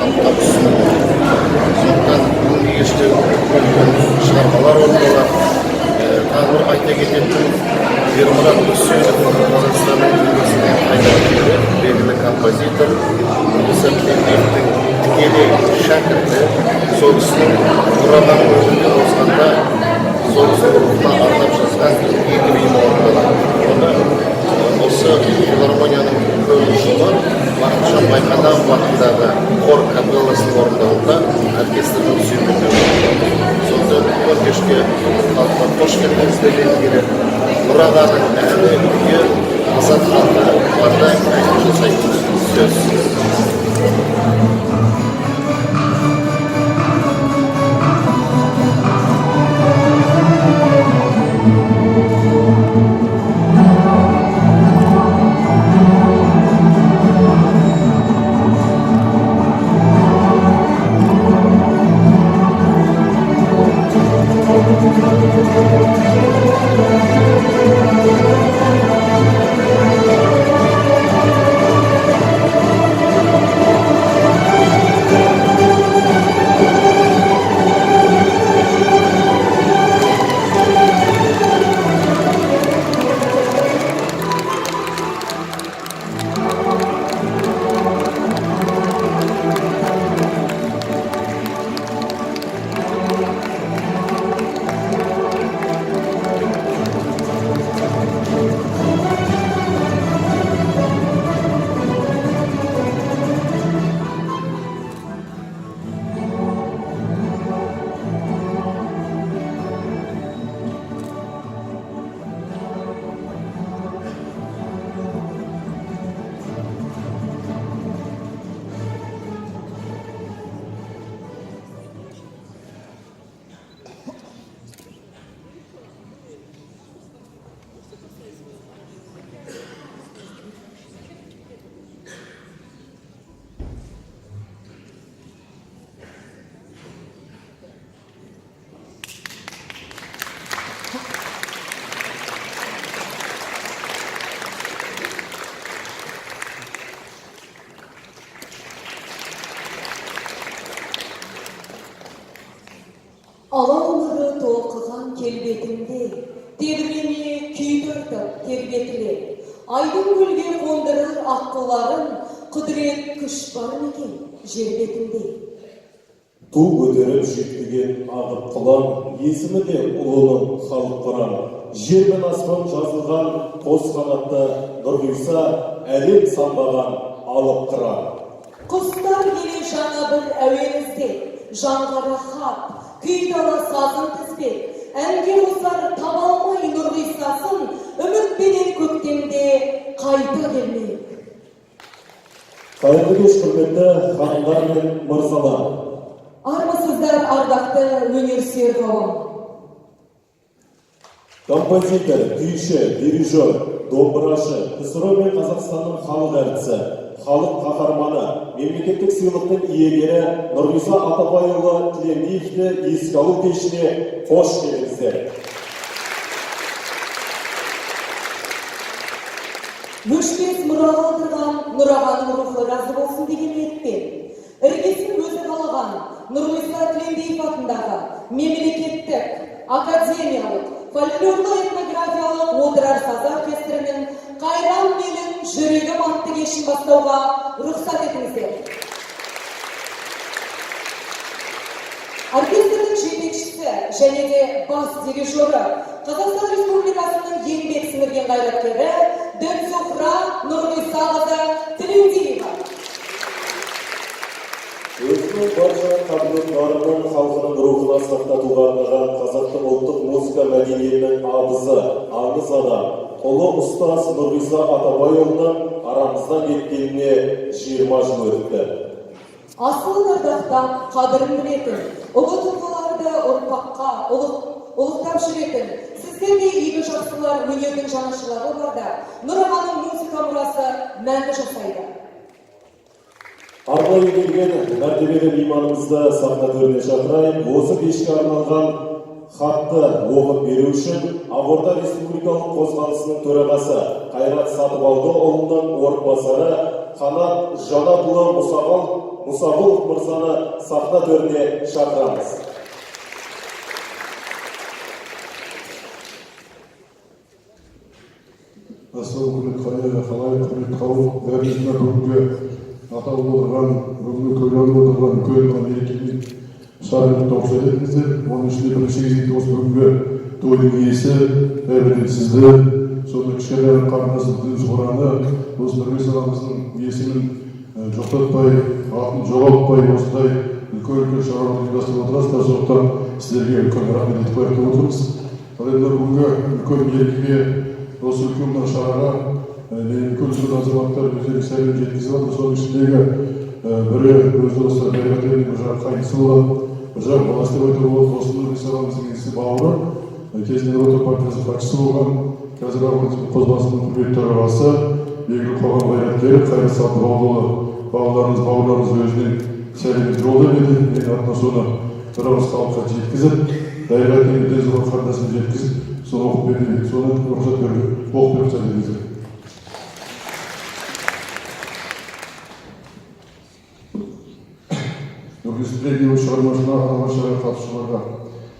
халыққа ұсынылды. Сондықтан бүгінгі кеште үлкен шығармалар орындалады. Тағы бір айта кететін Ермұрат Үсенов Қазақстанның еңбегіне қайраткері, белгілі композитор, Исатбековтың тікелей шәкірті, сол кісінің мұрағат өзінде қосқанда сол кісінің рухына арнап жазған 2 бейім орындалады. Оны осы филармонияның үлкен ұжымы Бақытжан Байқадамов атындағы хор капелласының орындауында оркестрдің сүйемелдеуі орындалды. Сондықтан бұл кешке халыққа қош келдіңіздер дегім келеді. Мұрағатының әні күйі Азат халқы барда әңгіме жасайтын сөз. Алаулары толқыған келбетінде, тербеме күй тартып тербетіле, айдың гүлге қондырар аққуларын, құдірет күш бар мекен жер бетінде. Ту көтеріп жеткіген ағып қылан, есімі де ұлының халық құран. Жер мен аспан жазылған қос қанатты нұрғиса, әлем санбаған алып қыран. Құстар келе жаңа бір әуенізде, жаңғара хат, күй дала сазын тізбек, әнге қосар таба алмай нұрғисасын, үмітпенен көктемде қайта келмек. Қайырлы кеш құрметті ханымдар мен мырзалар. Армысыздар ардақты өнерсүйер қауым. Композитор, күйші, дирижер, домбырашы, КСР мен Қазақстанның халық әртісі, халық қаһарманы, мемлекеттік сыйлықтың иегері Нұрғиса Атабайұлы Тілендиевті еске алу кешіне қош келдіңіздер. Өшпес мұра қалдырған Нұрағаның рухы разы болсын деген ниетпен, іргесін өзі қалаған Нұрғиса Тілендиев атындағы мемлекеттік, академиялық, фольклорлы-этнографиялық отырар сазы оркестрінің «Қайран менің жүрегім» атты кешін бастауға рұқсат етіңіздер. Оркестрдің жетекшісі және де бас дирижері, Қазақстан Республикасының еңбек сіңірген қайраткері Дінсухра Нұрғиса қызы Тілендиева. Өзінің барша қабілет-қарымын халқының рухына сақтатуға арнаған қазақтың ұлттық музыка мәдениетінің абызы, аңыз адам, ұлы ұстаз Нұрғиса Атабайұлының арамыздан кеткеніне 20 жыл өтті. Асылын ардақтап, қадірін білетін, ұлы тұлғаларды ұрпаққа ұлықтап жүретін, сіздерде игі жақсылар, өнердің жанашырлары барда, Нұрағаның музыка мұрасы мәңгі жасайды. Арнайы келген мәртебелі мейманымызды сахна төріне шақырайын. Осы кешке арналған хатты оқып беру үшін Ақорда Республикалық қозғалысының төрағасы Қайрат Сатыбалдыұлының орынбасары Қанат Жанатұлы Мұсабылов мырзаны сахна төріне шақырамыз. Ассалаумағалейкум, қалай құрметті қауым, бәріміздің бүгінгі аталып отырған, бүгінгі тойланып отырған үлкен мерекемен шараны тоғысар едіңіздер. Оның ішінде бірінші кезекте осы бүгінгі тойдың иесі, бәрінен сізді, сонда кішкене қарындасымыздың Зухраны, осы Нұрбек ағамыздың есімін жоқтатпай, атын жоғалтпай, осындай үлкен шараны ұйымдастырып отырасыздар. Сондықтан сіздерге үлкен рахмет айтып қояйық деп отырмыз. Ал енді бүгінгі үлкен мерекеге осы үлкен шараға үлкен үлкен азаматтар өздерінің сәлемін жеткізіп жатыр. Соның ішіндегі бірі өзі осы Дайратенің бір жағы қайнысы болады, бір жағы баласы деп айтуға болады. Осы Нұрбек ағамыздың інісі бауыры, кезінде Нұр отан партиясының хатшысы болған, қазір ауылдың қозғалысының құрметті төрағасы, белгілі қоғам қайраткері Қайрат Сатыбалдыұлы бауырларымыз өзінен сәлемін жолдап еді. Мен атына соны бір ауыз халыққа жеткізіп, Дайратенің денсаулық қарындасын жеткізіп, соны оқып берді, соны рұқсат берді, оқып беріп сәлемдіңіздер. Нұрбек шығармашылығына араласуға қатысушыларға,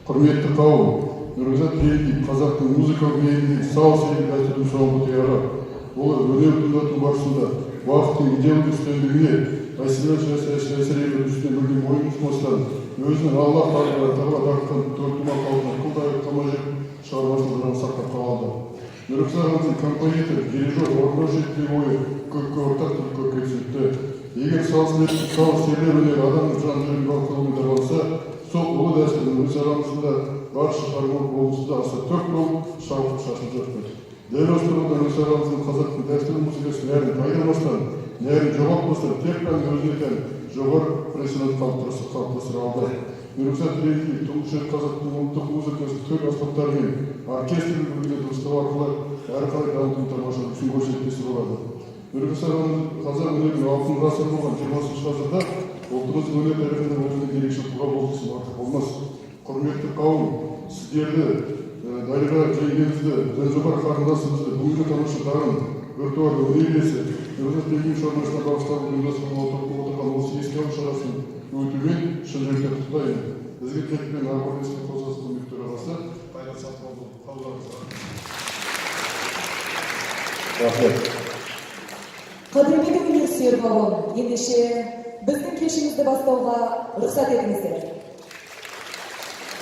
құрметті қауым, Нұрбек Тілендиев қазақтың музыкалық бейнедегі сал серік дәстүрдің соңғы тұяғы. Ол өнер туындату барысында уақыттың идеялық үстемдігіне, әсірелер үстіне мүлдем ойын ұсыныстан, өзінің Аллах тағала тартқан төртума қалпына құлдай қамажып шығармашылығын сақтап қалды. Нұрбек ағамыздың композитор, дирижер, орындаушы ретіндегі ойы көпке ортақ, көпке түсінікті. Егер сал серілер өнер адамның жан жүрегін балқылығымен даралса, сол ұлы дәстүр Нұрбек ағамыздың да барша шығармашылық облысында аса төрт болып шалқып шашылып жатыр. Дәл осы тұрғыда Нұрбек ағамыздың қазақтың дәстүрлі музыкасын нәрін қайырмастан, нәрін жоғалтпастан, тек қана өзіне тән жоғары прецедент қалыптастыра алды. Нұрбек Тілендиев тұңғыш рет қазақтың ұлттық музыкасын төл аспаптарымен оркестрдің бірге дыбыстау арқылы әрі қарай дамытудың тамаша үлгісін көрсетпесі болады. Нұрбек ағамыз қазақ өнерінің алтын ғасыры болған 20-шы ғасырда ұлтымыздың өнер тарихында өзінің ерекше тұлға болғысы артық болмас. Құрметті қауым, сіздерді, Дариға жеңгемізді, Зәнжобар қарындасымызды, бүгінгі тамаша дарын, виртуалды өнер иесі, Нұрбек Тілендиев шығармашылығына бағышталып ұйымдастырылып отырған осы еске алу шарасын өтумен шын жүректен құттықтаймын. Бізге тілекпен Ақордасының қозғалысы құрметті төрағасы Қайрат Сатыбалдыұлы қаулыңызға. Рахмет. Қадірменді өнерсүйер қауым, ендеше біздің кешімізді бастауға рұқсат етіңіздер.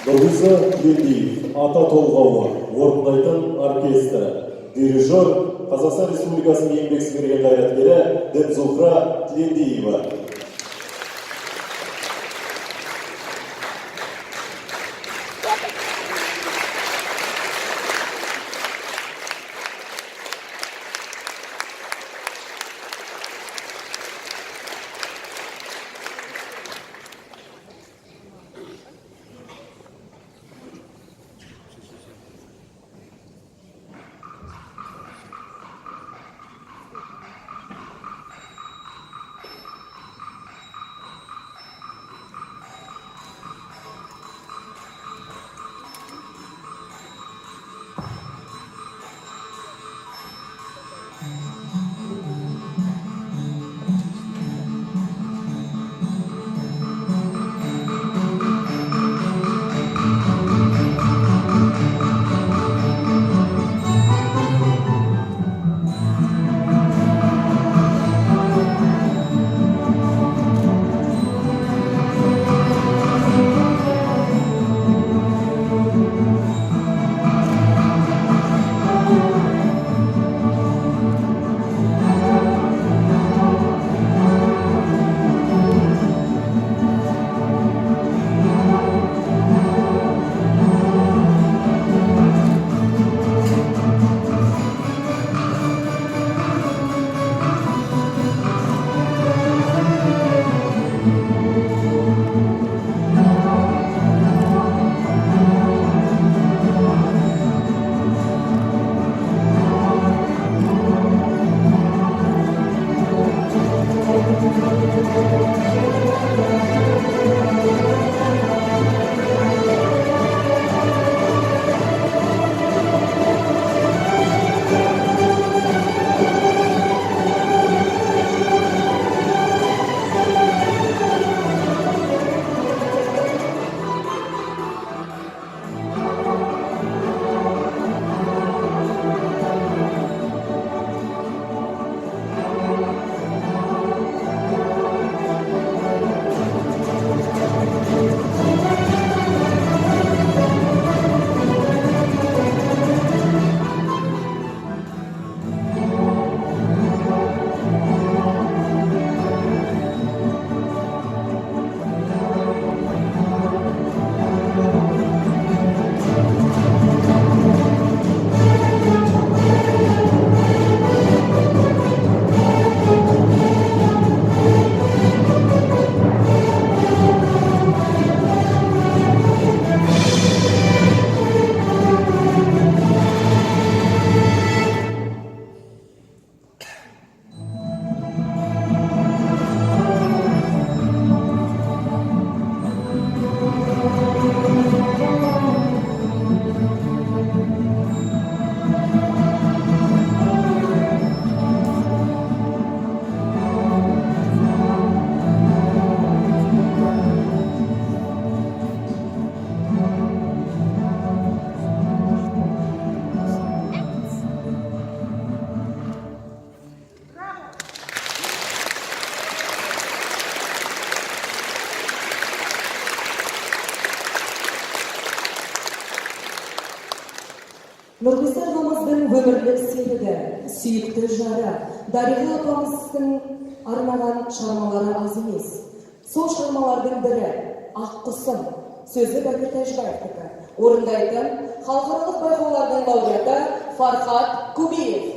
Нұрбек Тілендиев ата толғауы орындайтын оркестрі, дирижер, Қазақстан Республикасының еңбек сіңірген қайраткері Дінзухра Тілендиева. Nurgüzel ağamыздың өмірлік серігі, сүйікті жары, Дариға апамыздың арнаған шығармалары аз емес. Сол шығармалардың бірі «Ақ құсым» сөзі Бәкір Тәжібаевтікі. Орындайтын халықаралық байқаулардың лауреаты Фархат Кубиев.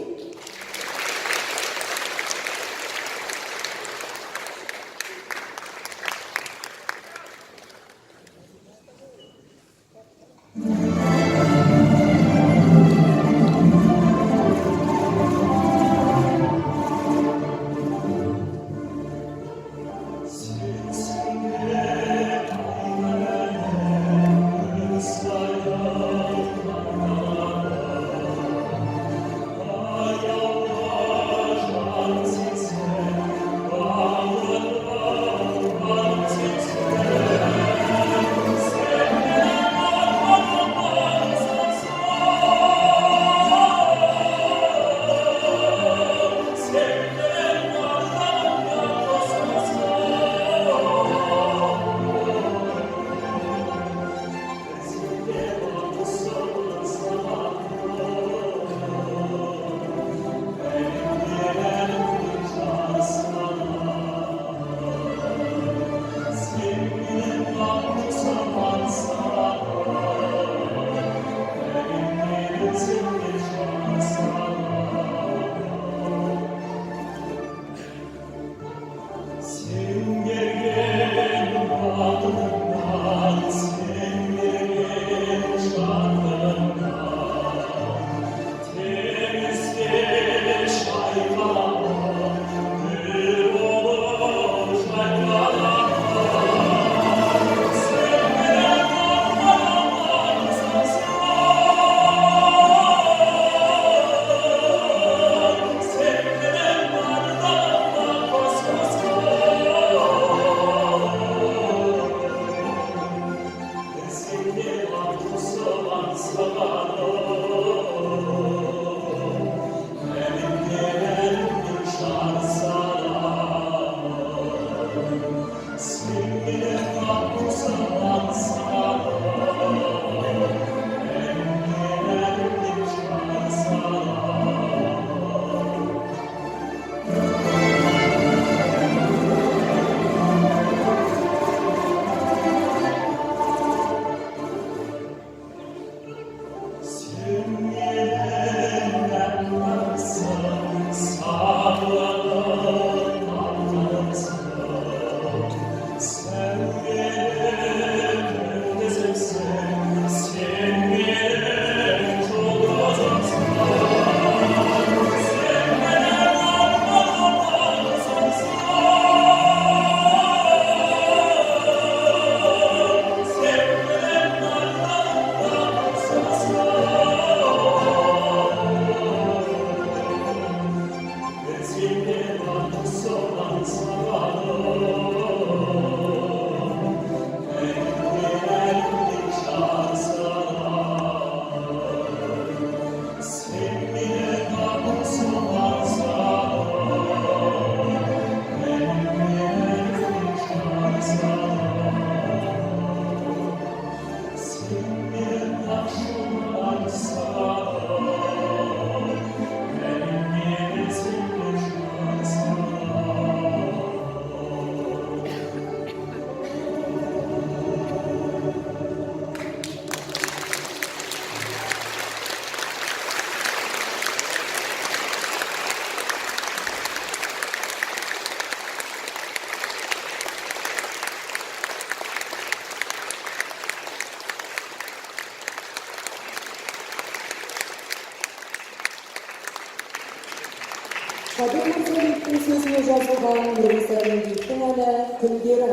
Садық Мырзалиевтің сөзіне жазылған Нұрғиса Тілендиевтің әні «Күндері».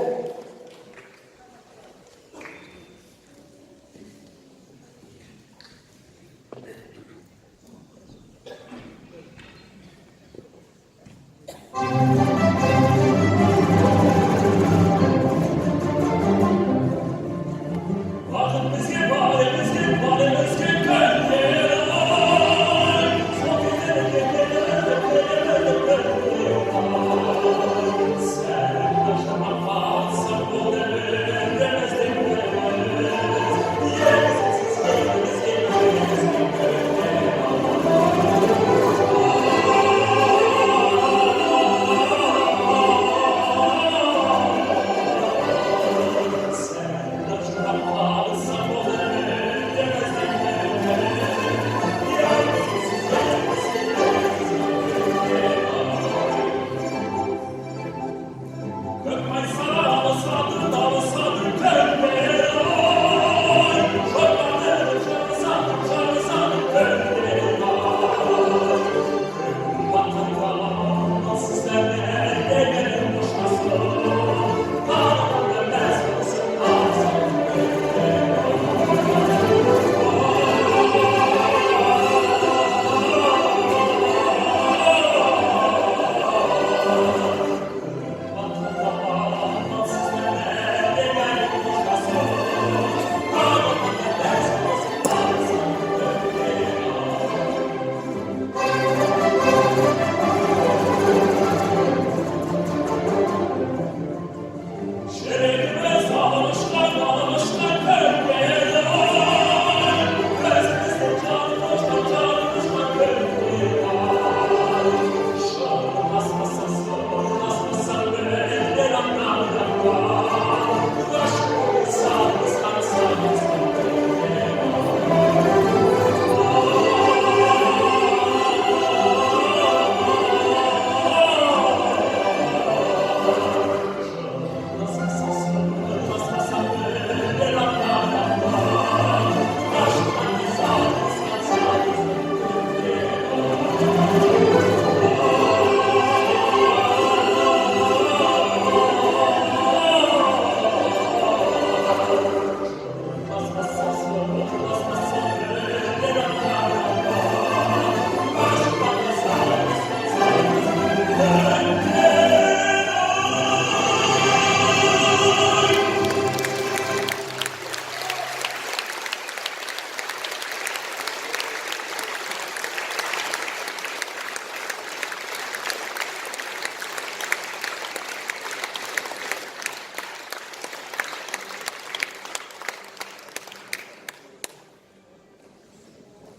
Sad.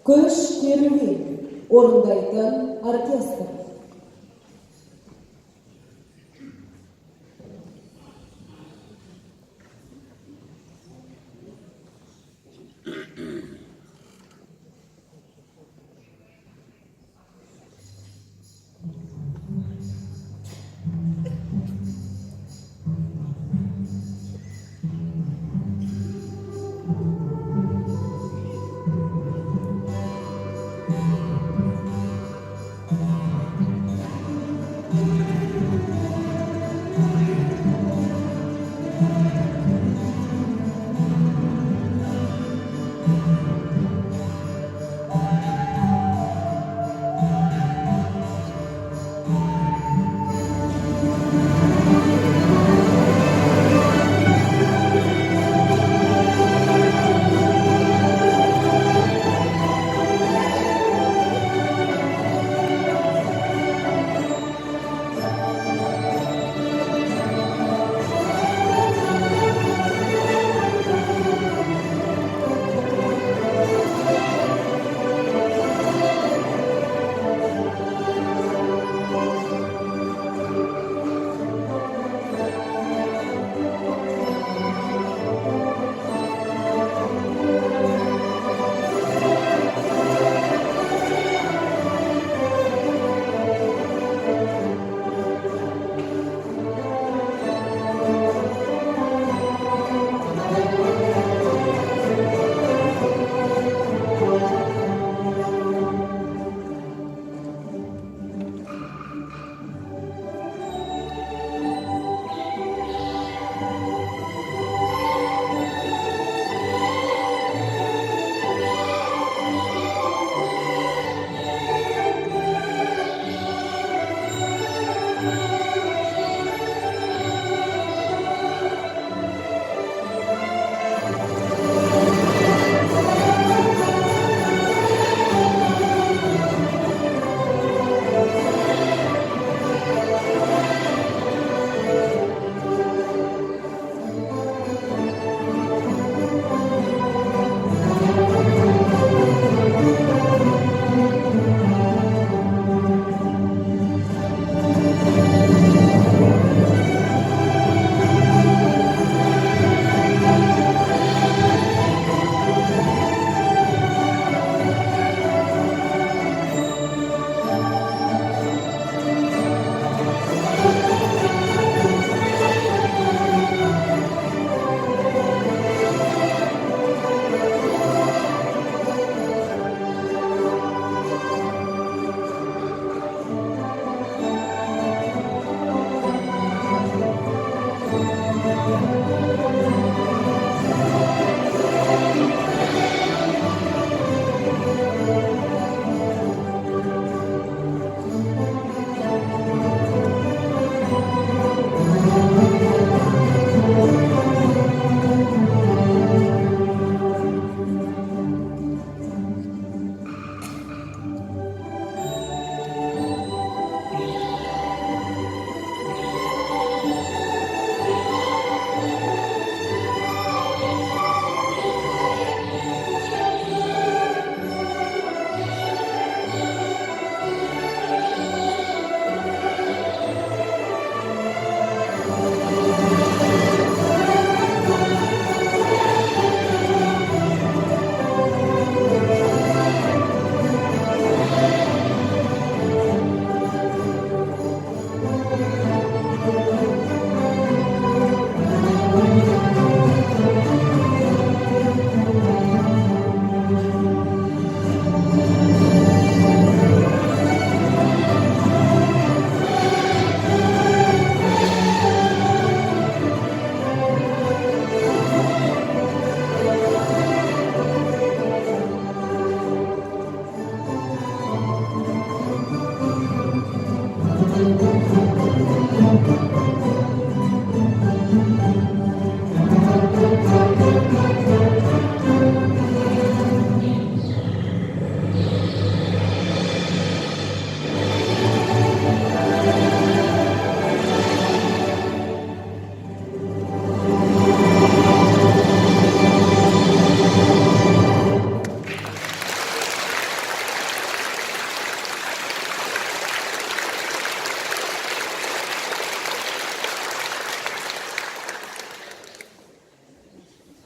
Köş kerüvi orundaytan orkestr.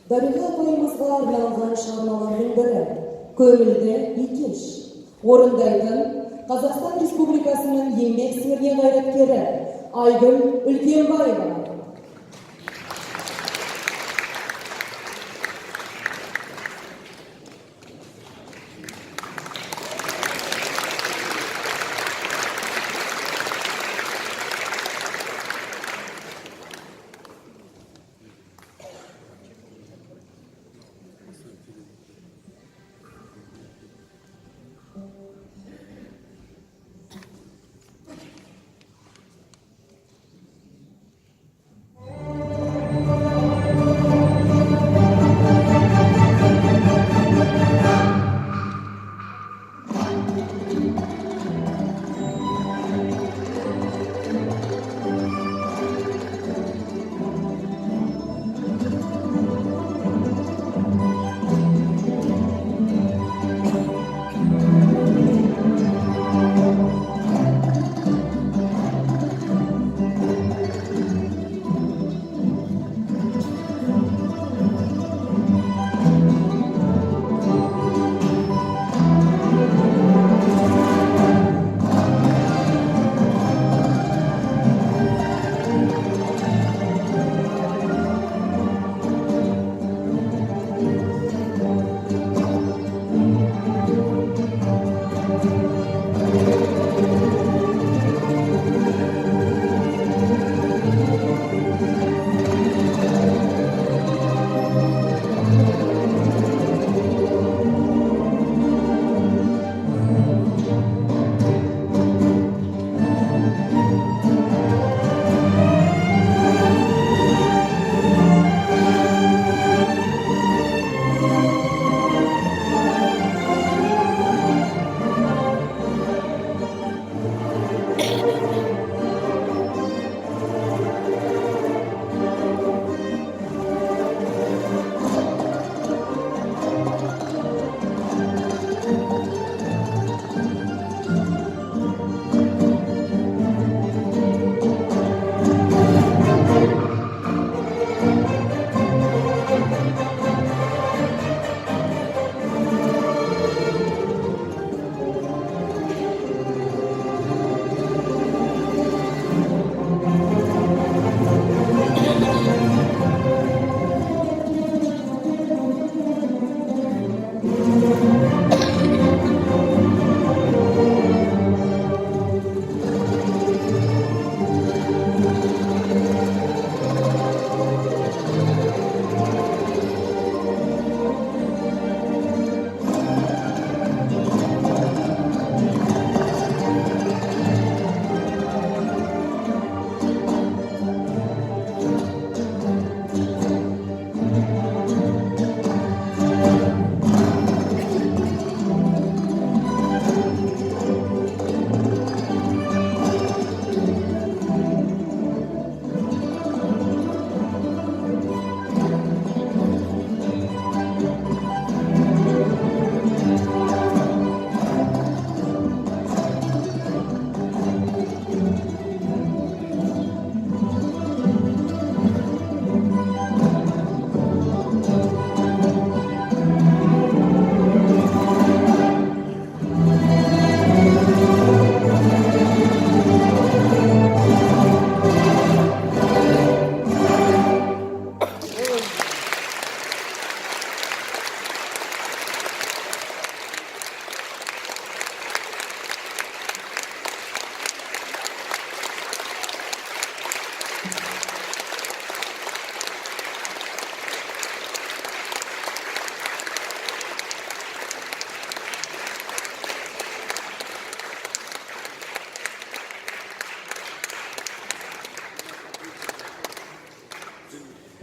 Дариға апайымызға арналған шығармалардың бірі «Көңілді екеш». Орындайтын Қазақстан Республикасының еңбек сіңірген қайраткері Айгүл Үлкенбаева.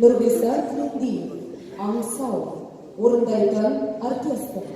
Нұрғиса Тілендиев, Аңсау, орындайтын оркестр.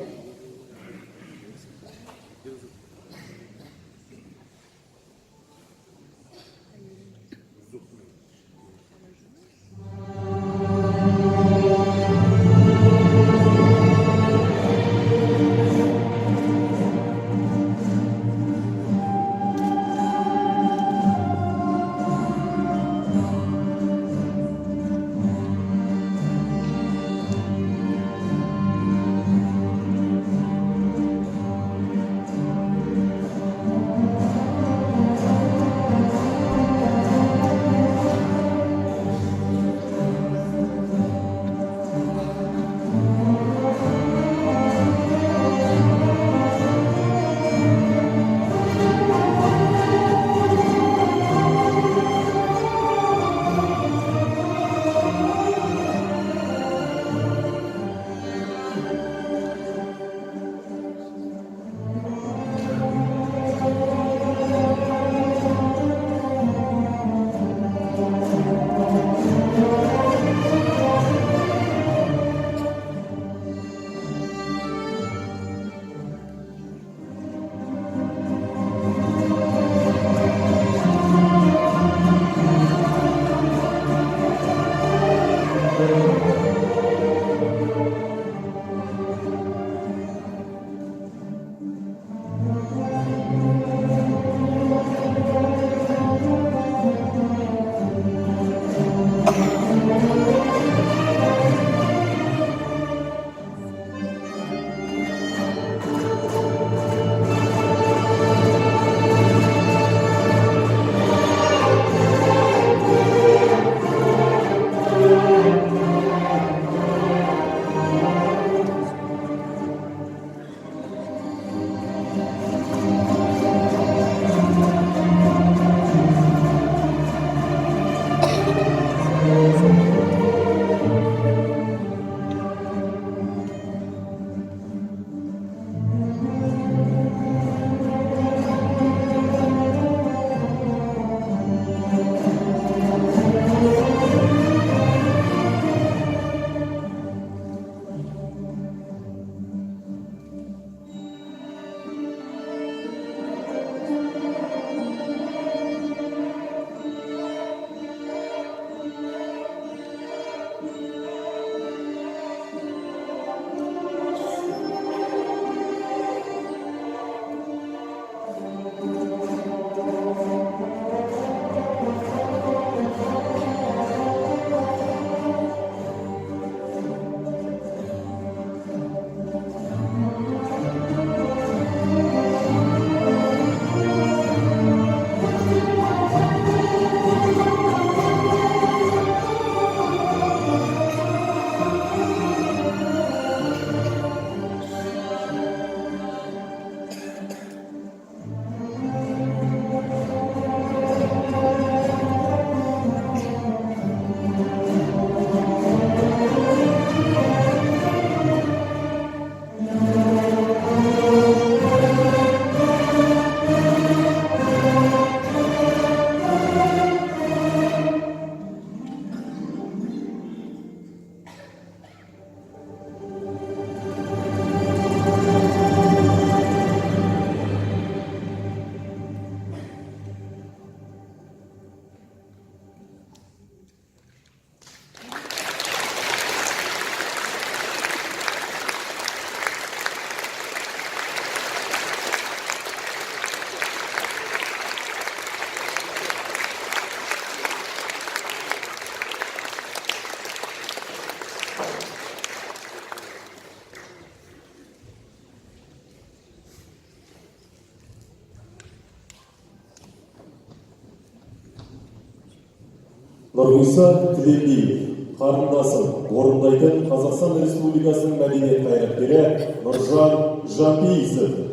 Нұрғиса Тілендиев, қарындасым, орындайтын Қазақстан Республикасының мәдениет қайраткері Нұржан Жапиев.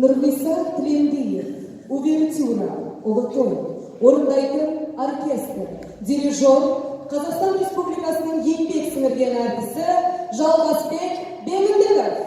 Нұрғиса Тілендиев, увертюра, ұлы орындайтын оркестр, дирижер, Қазақстан Республикасының еңбек сіңірген артисі Жалғасбек Беміндеров.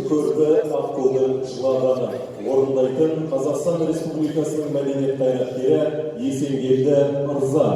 көрді аққудың жылағаны. Орындайтын Қазақстан Республикасының мәдениет қайраткері Есенгелді Мырза.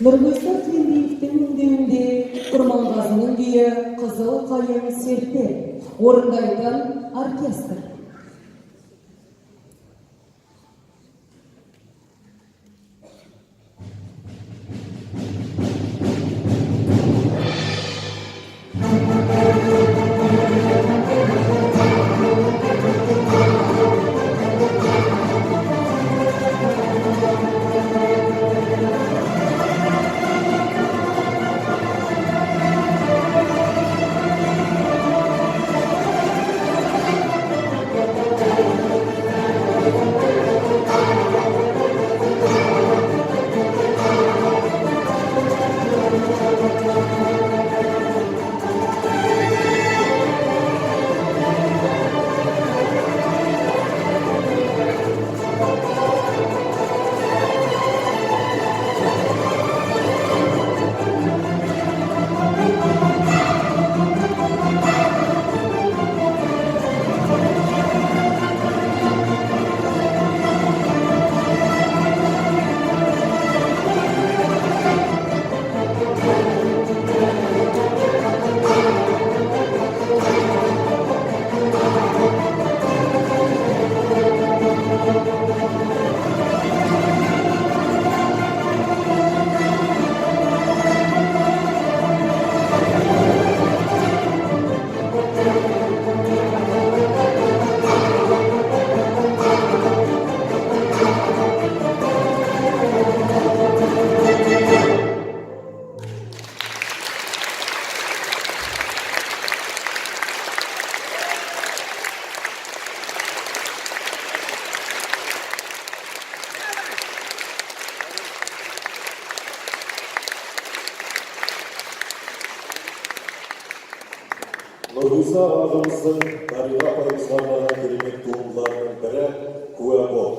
Нұрғиса Тілендиевтің үндеуінде Құрманғазының күйі «Қызыл қайың серпе» орындайтын оркестр. Нұрғиса ағамыздың дариға апайымызға арнаған керемет туындыларының бірі «Куә бол».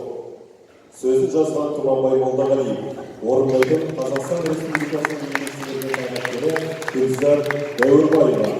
Сөзін жазған Тұманбай Молдағалиев, орындайтын Қазақстан Республикасының еңбек сіңірген қайраткері Гүлзар Дәуірбаева.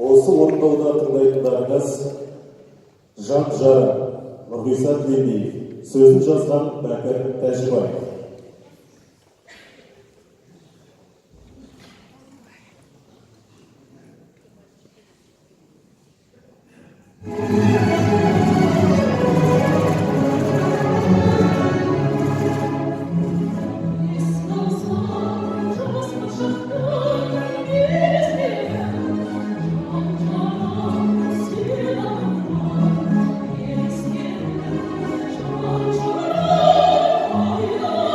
Осы орындауда тыңдайтындарыңыз жан жары Нұрғиса Тілендиев, сөзін жазған Бәкір Тәжібаев. Oh,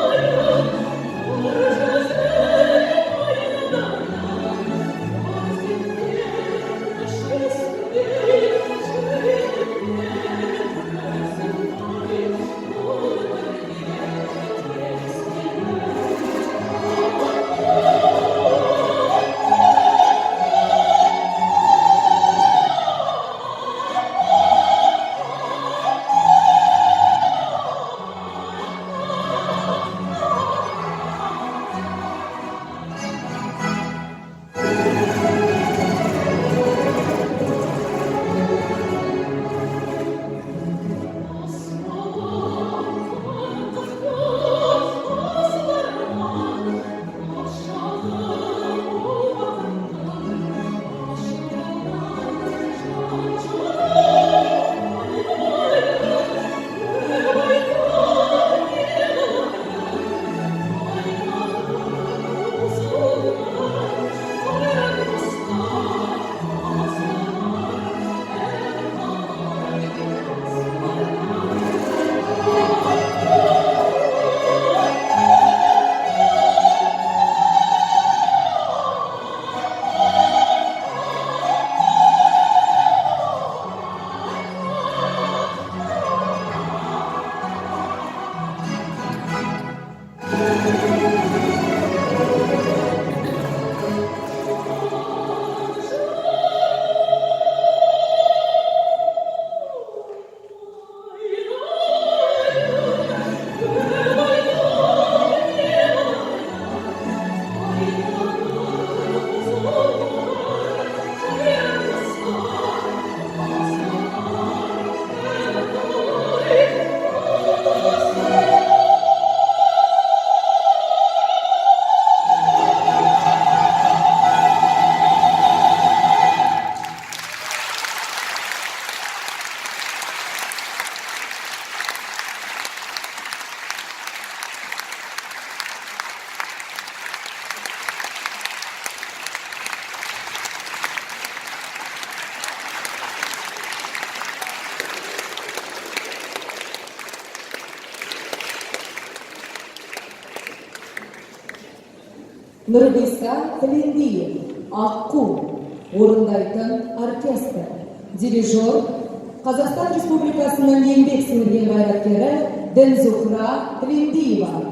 Нұрғиса Тілендиев, Аққу, орындайтын оркестр, дирижер, Қазақстан Республикасының еңбек сіңірген қайраткері Дінзухра Тілендиева.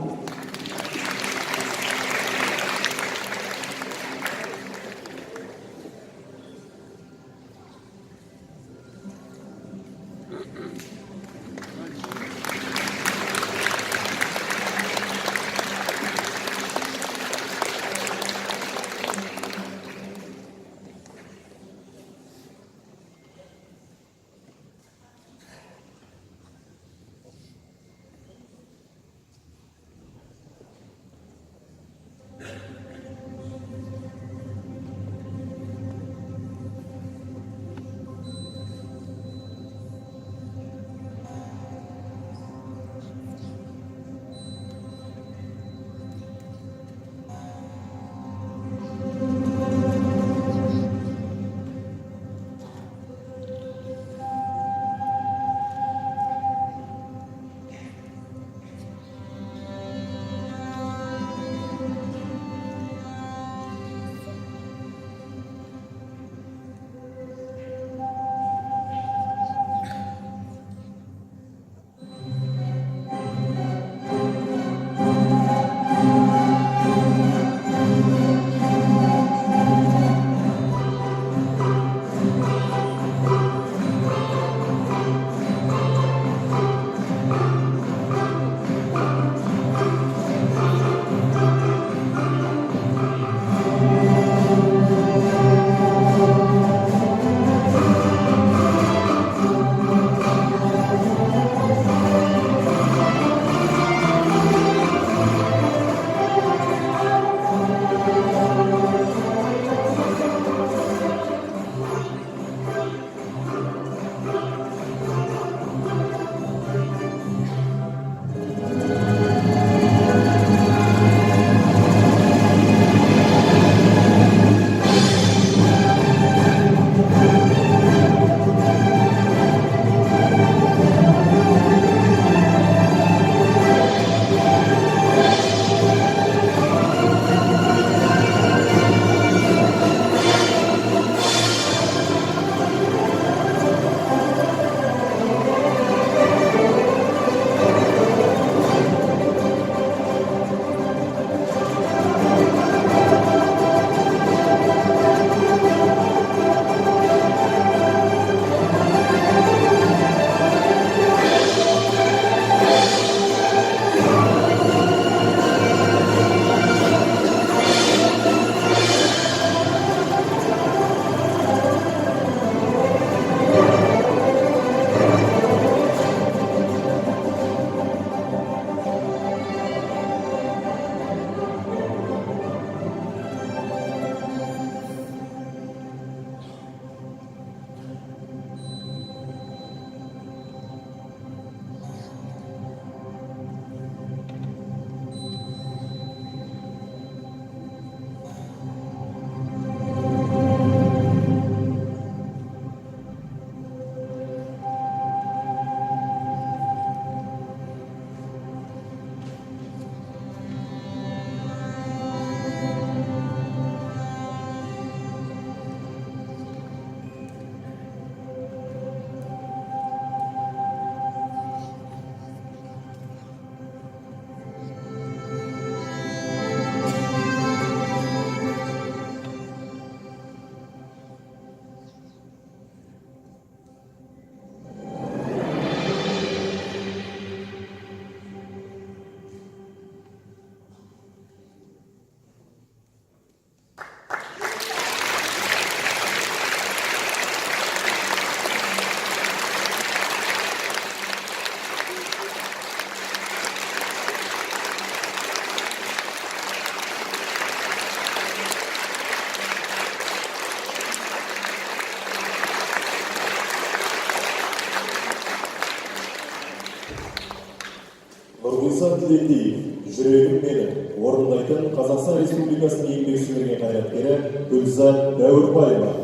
Нұрғиса Тілендиев, жүрегім менің, орындайтын Қазақстан Республикасының еңбек сіңірген қайраткері Гүлзат Дәуірбаева.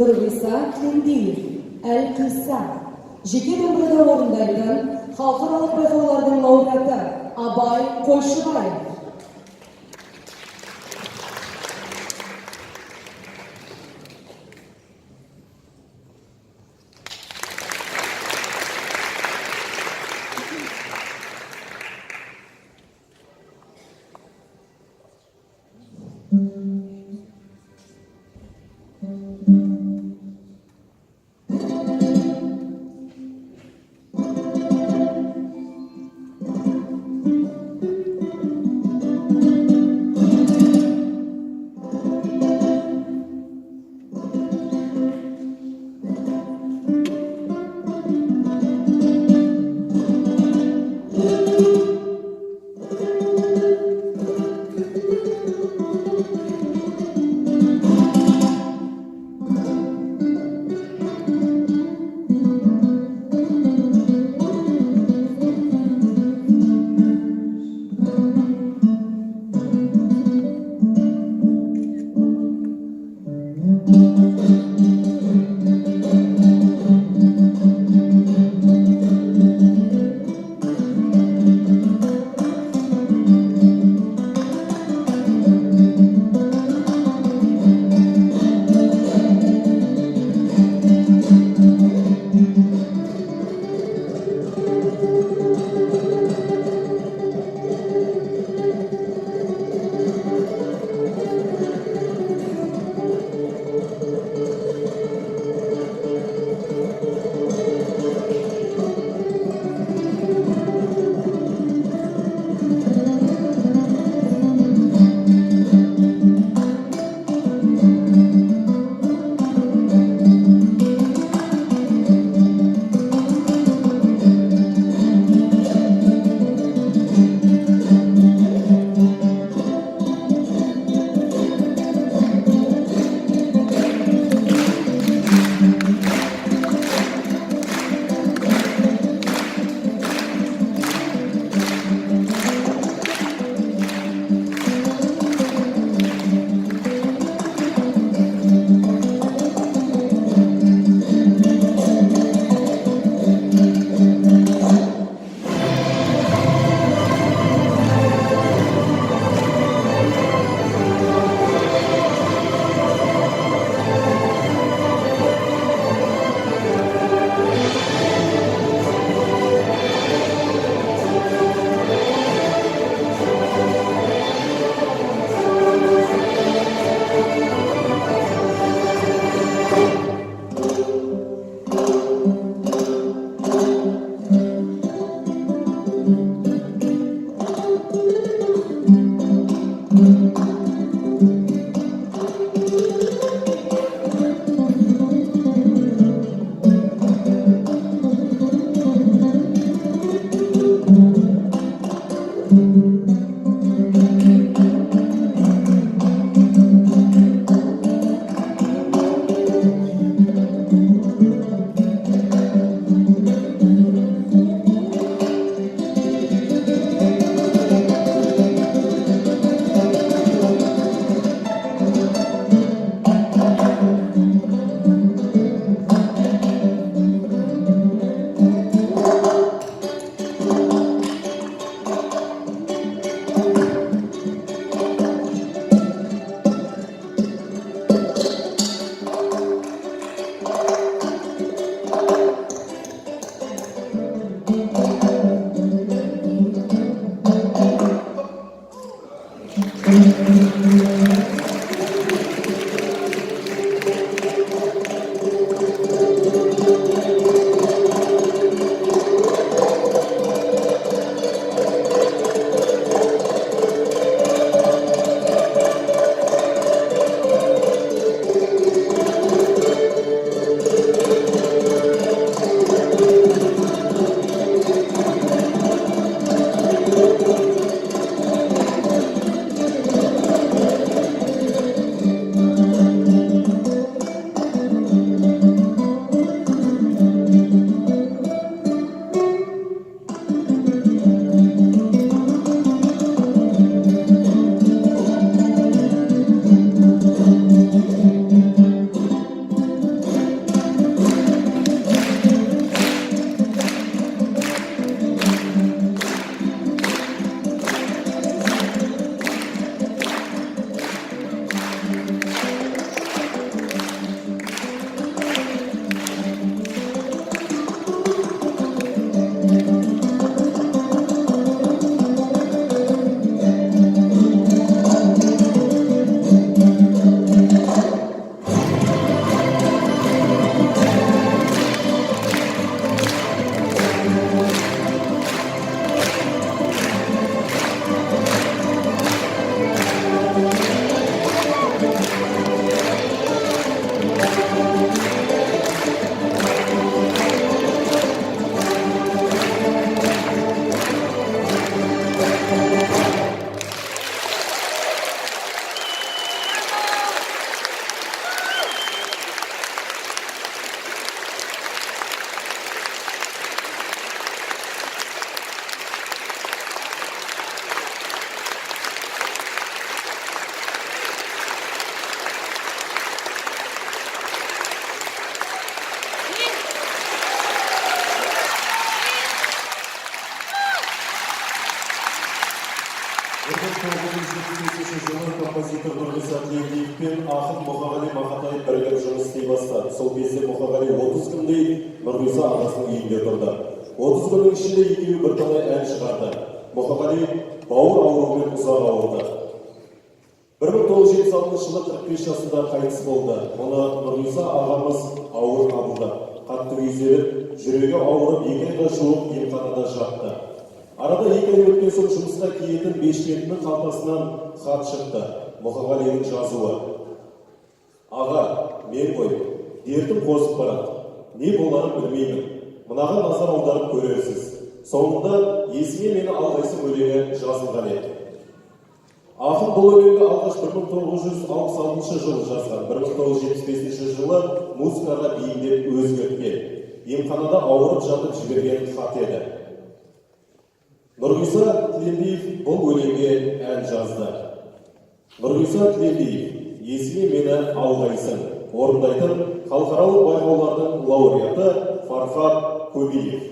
Nurgisa Kendiyev, Әл-Қисса, жеке домбырада орындайтын халықаралық байқаулардың лауреаты Абай Қойшыбаев. жылы композитор Нұрғиса Тілендиев пен ақын Мұқағали Мақатаев бірігіп жұмыс істей бастады. Сол кезде Мұқағали 30 күндей Нұрғиса ағасының үйінде тұрды. 30 күннің ішінде екеуі бірталай ән шығарды. Мұқағали бауыр ауруымен ұзақ ауырды. 1976 жылы 45 жасында қайтыс болды. Оны Нұрғиса ағамыз ауыр қабылды. Қатты күйзеліп, жүрегі ауырып 2 айға жуық емханада жатты. Арада 2 ай өткен соң жұмысқа киетін Бешкентінің қалтасынан хат шықты. Мұқағалидің жазуы. Аға, мен ғой, дертім қозып барады. Не боларын білмеймін. Мынаға назар аударып көрерсіз. Соңында есіме мені алғайсың өлеңі жазылған еді. Ақын бұл өлеңді алғаш 1966 жылы жазған. 1975 жылы музыкаға бейімдеп өзгерткен. Емханада ауырып жатып жіберген хат еді. Нұрғиса Тілендиев бұл өлеңге ән жазды. Нұрғиса Тілендиев, есіме мені алғайсың, орындайтын халықаралық байқаулардың лауреаты Фархат Көбеев.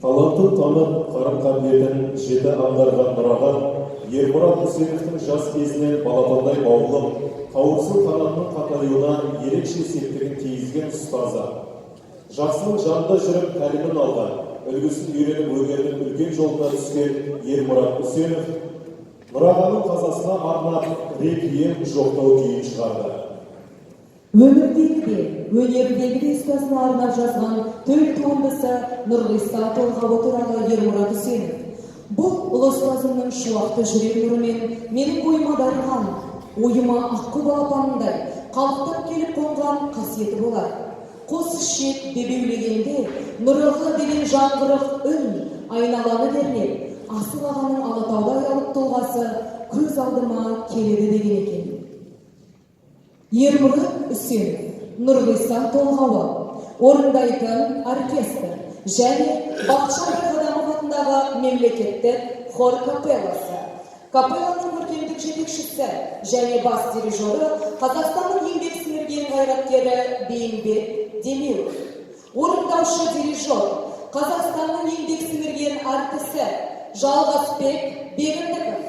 талантын танып, қарым-қабілетін жіті аңғарған Нұраған, Ермұрат Үсеновтің жас кезінен балапандай баулып, қауырсын қанатының қатаюына ерекше септігін тигізген ұстазы. Жақсының жанында жүріп тәлімін алған, үлгісін үйреніп өнердің үлкен жолына түскен Ермұрат Үсенов, Нұрағанның қазасына арнап реквием жоқтау күйін шығарды. Өмірдегі де, өнердегі де ұстазына арнап жазған төл туындысы Нұрғиса толғауы туралы Ермұрат Үсенов. Бұл ұлы ұстазымның шуақты жүрек нұрымен менің бойыма дарыған, ойыма аққу балапанындай қалықтап келіп қонған қасиеті болар. Қос ішек бебеулегенде Нұрға деген жаңғырық үн айналаны дерлеп, асыл ағаның Алатаудай алып толғасы көз алдыма келеді деген екен. Ермұрат Үсенов, Нұрғиса толғауы, орындайтын оркестр және Бақытжан Байқадамов атындағы мемлекеттік хор капелласы. Капелланың көркемдік жетекшісі және бас дирижері Қазақстанның еңбек сіңірген қайраткері Бейімбет Демеуов. Орындаушы дирижер Қазақстанның еңбек сіңірген артисі Жалғасбек Бегіндіков.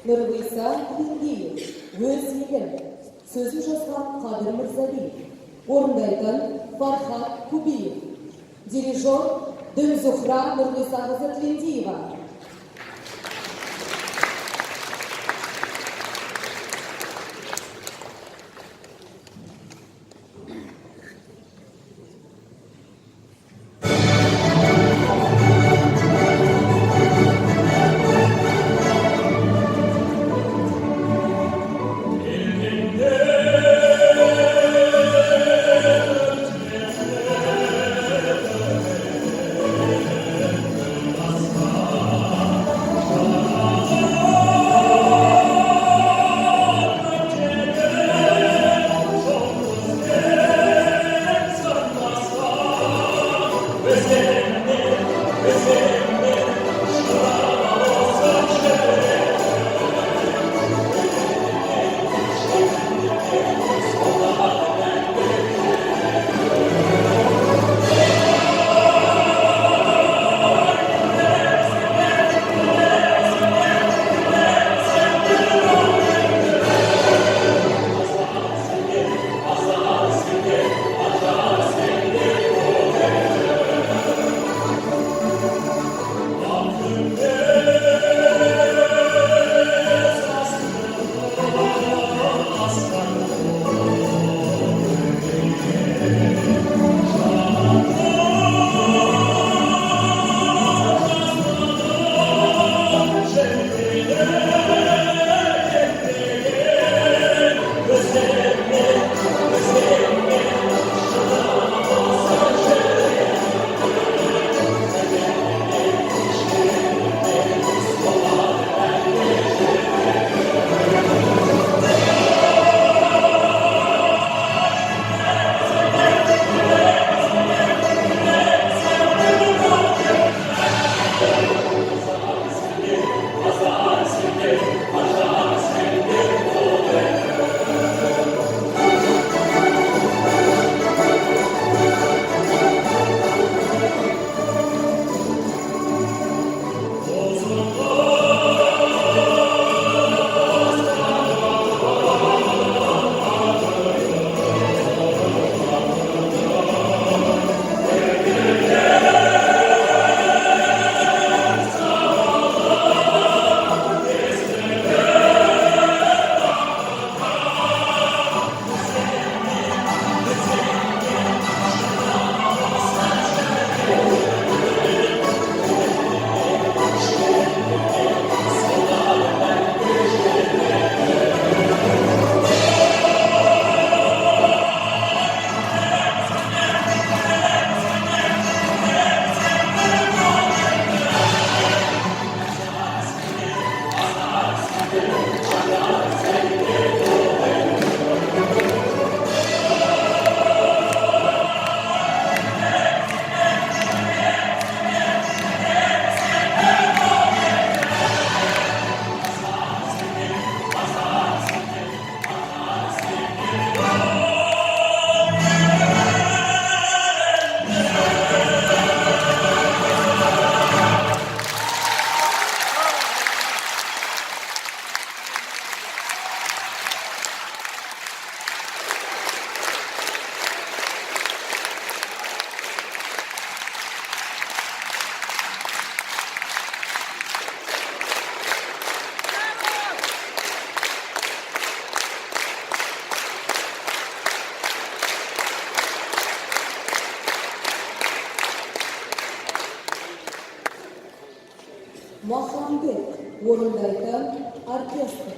Nurgıysa Bilindiyev, Göz Yelim, Sözü Жазған Kadir Mırzaliyev, Orundaytan Farhat Kubiyev, Dirijör Dönzuhra Nurgıysa Hazretlendiyeva. Mahambet, Orundaytan Orkestr.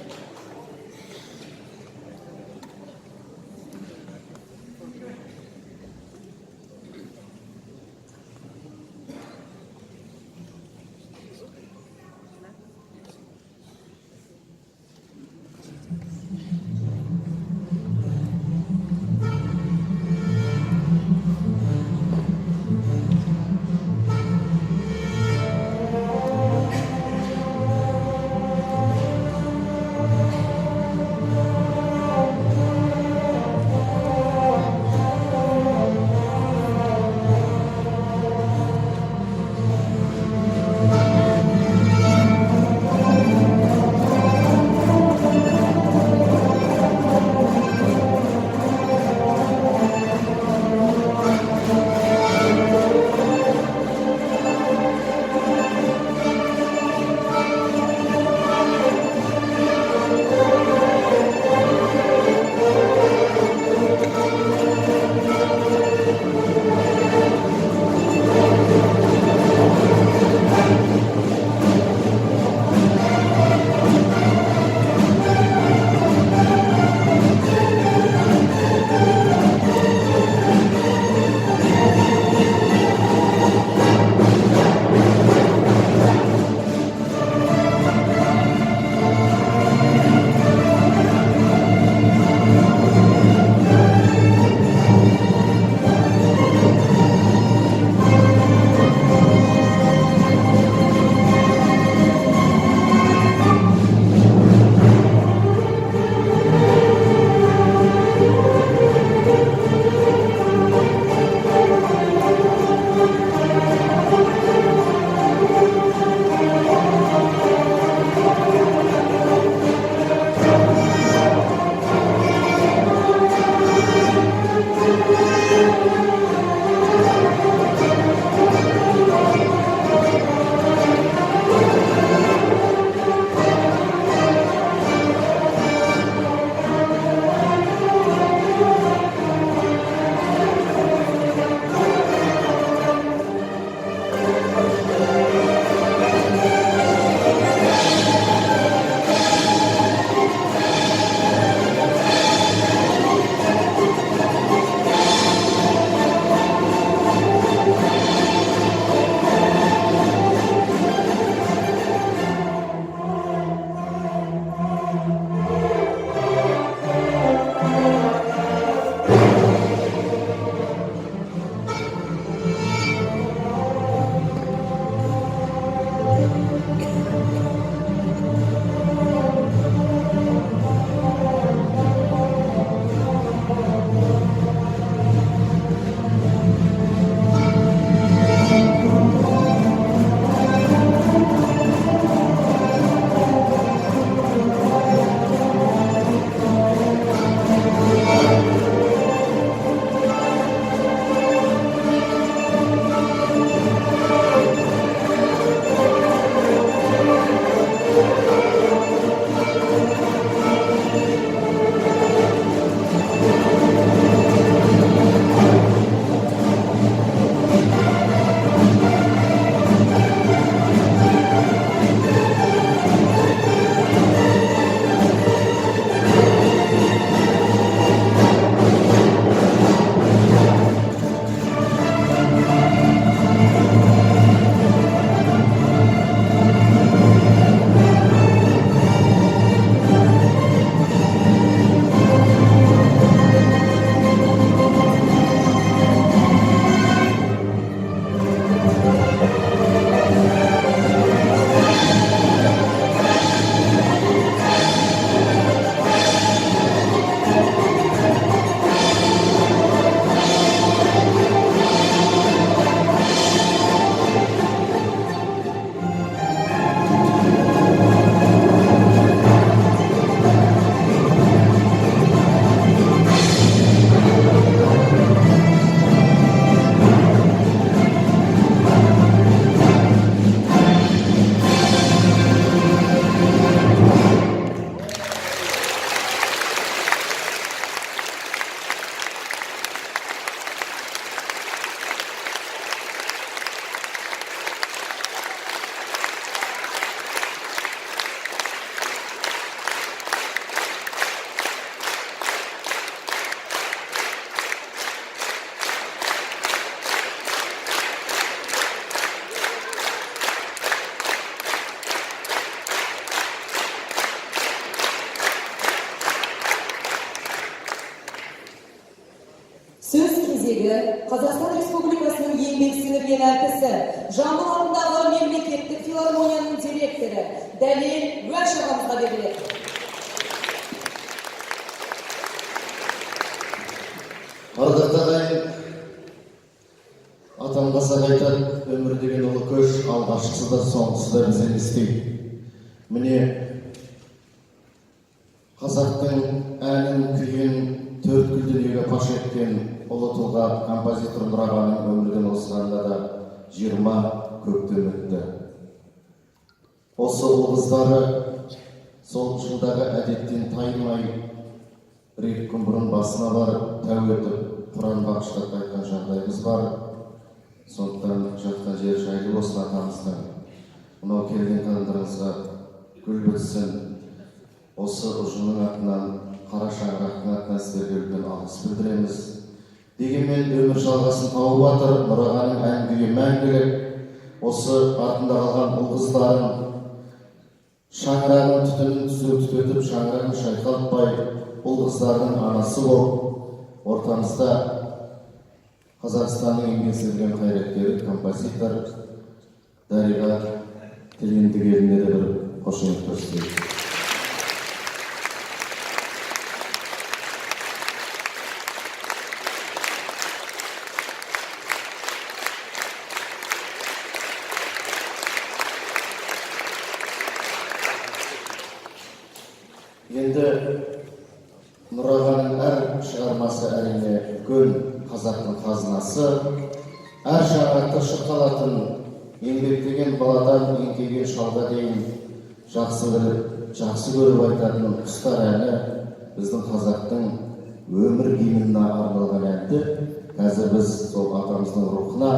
Söz кезегі Қазақстан Республикасының еңбек сіңірген әртісі, Жамбыл атындағы мемлекеттік филармонияның директоры Дәлел Уәш ағамызға беріледі. Ардақты ағайын, атамға сағайтан өмір деген ұлы көш, алғашқысы да соңғысы да бізден естейді. Міне, қазақтың әнін, күйін төрт дүниеге паш еткен ұлы тұлға композитор Нұрағаның өмірден осығанда да 20 көктем өтті. Осы ұлғыздары сол жылдағы әдеттен таймай рет күн бұрын басына барып, тәу етіп, Құран бағыштап қайтқан жағдайымыз бар. Сондықтан жатқан жер жайлы болсын атамыздың. Мынау келген қадамдарыңызға гүл бітсін. Осы ұжымның атынан, қара шаңырақтың атынан сіздерге үлкен алғыс білдіреміз. Дегенмен өмір жалғасын тауып жатыр, Нұрағаның ән күйі мәңгілік. Осы артында қалған ұл-қыздарын шаңырағын түтінін түтетіп, шаңырағын шайқалтпай, ұл-қыздардың анасы болып, ортамызда Қазақстанның еңбек сіңірген қайраткері, композитор Дариға Тілендігеліне де бір қошемет көрсетейік. Енді Нұрағаның әр шығармасы әрине үлкен қазақтың қазынасы. Әр шаңырақта шырқалатын еңбектеген баладан еңкейген шалға дейін жақсы біліп, жақсы көріп айтатын құстар әні біздің қазақтың өмір гимніне арналған әнді. Қазір біз сол атамыздың рухына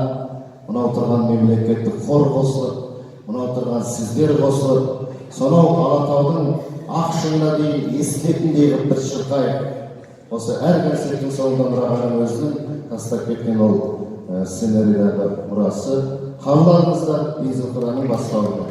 мынау тұрған мемлекеттік хор қосылып, мынау тұрған сіздер қосылып, сонау Алатаудың ақ шыңына дейін естілетіндей бір шырқайық. Осы әр концерттің соңында Нұрағаның өзінің тастап кеткен ол сценарийдағы мұрасы. Қабыл алыңыздар Бейзілқұраның бастауында.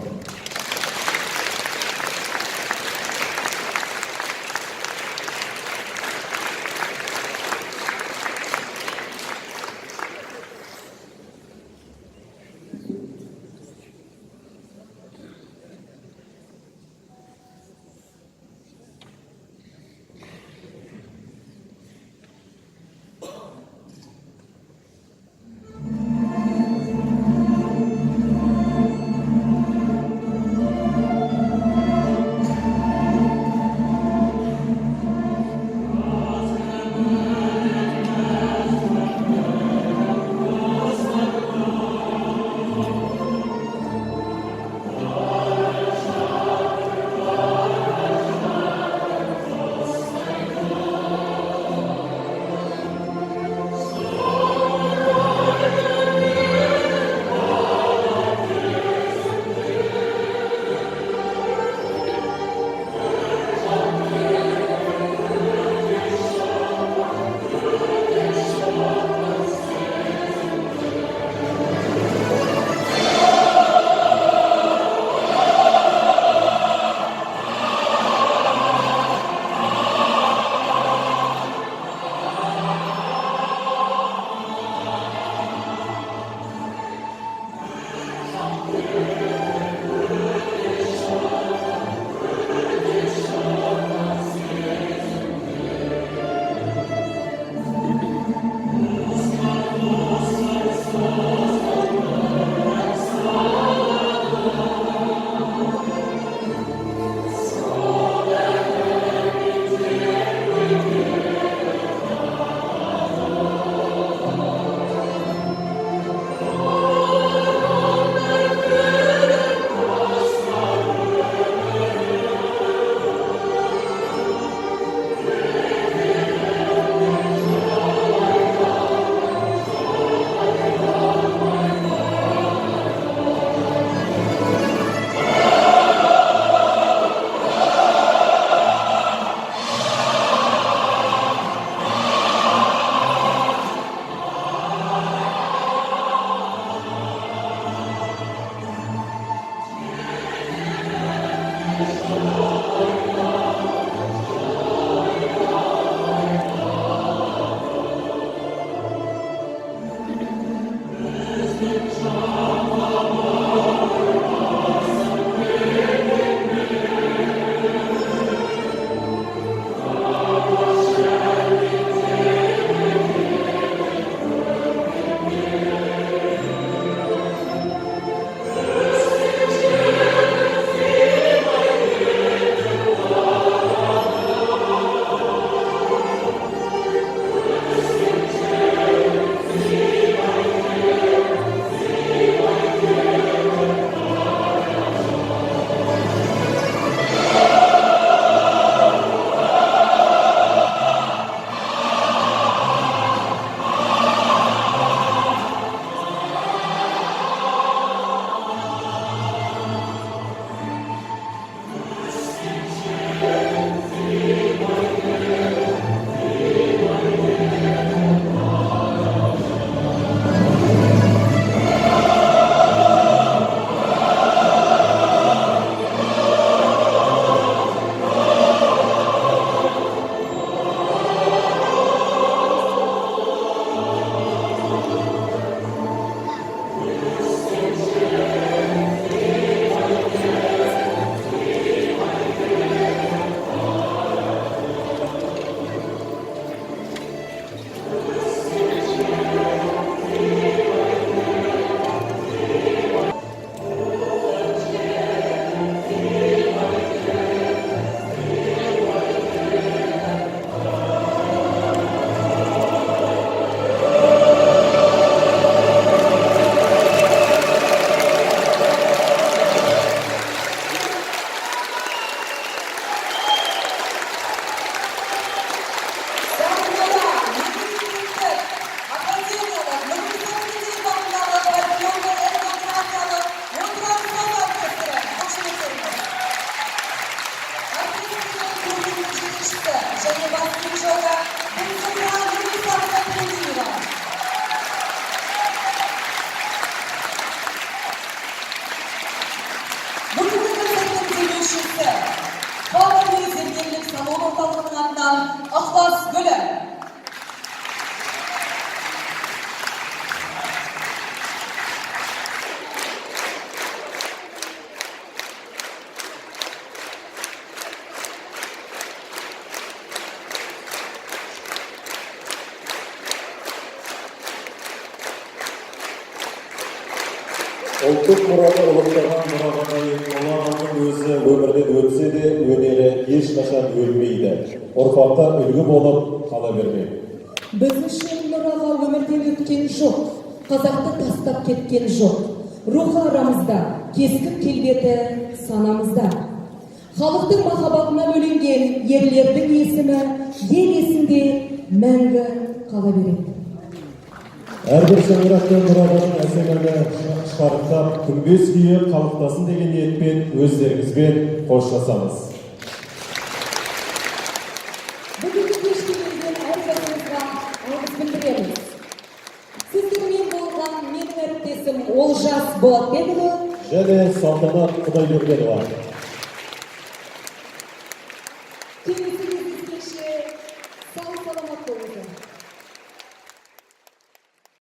Ахлас Гүлі. Ұлттық мұраны ұлықтаған мұрағадай олағанның өзі өмірден өтсе де өнері ешқашан өлмейді. Ұрпақта үлгі болып қала бермек. Біз үшін мұраға өмірден өткен жоқ, қазақты тастап кеткен жоқ. Рухы арамызда, кескіп келбеті санамызда. Халықтың махаббатына бөленген ерлердің есімі ел есінде мәңгі қала береді. Әрбір шаңырақтың мұрағаның әсемені шарықтап, күмбез күйі қалықтасын деген ниетпен өздеріңізбен қоштасамыз. Бүгінгі кешке келген әрқайсыңызға алғыс білдіреміз. Сіздермен болған менің әріптесім Олжас Болатбекұлы және Салтанат Құдайбергенова.